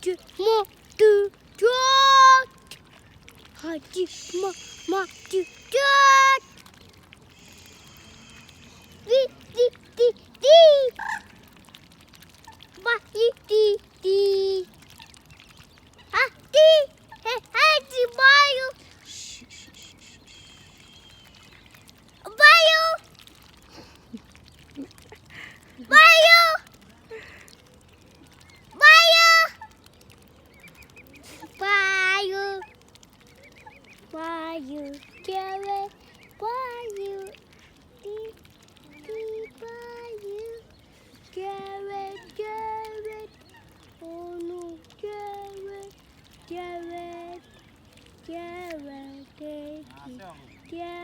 maju jat. Haji maju jat. Di di di di. Bahi di di. Haji haji bayu. Bayu. Bayu. Bayu. Bayu. Bayu. Cewek. Bayu. Di di bayu. Cewek cewek. Oh no cewek. Cewek. Cewek. Cewek.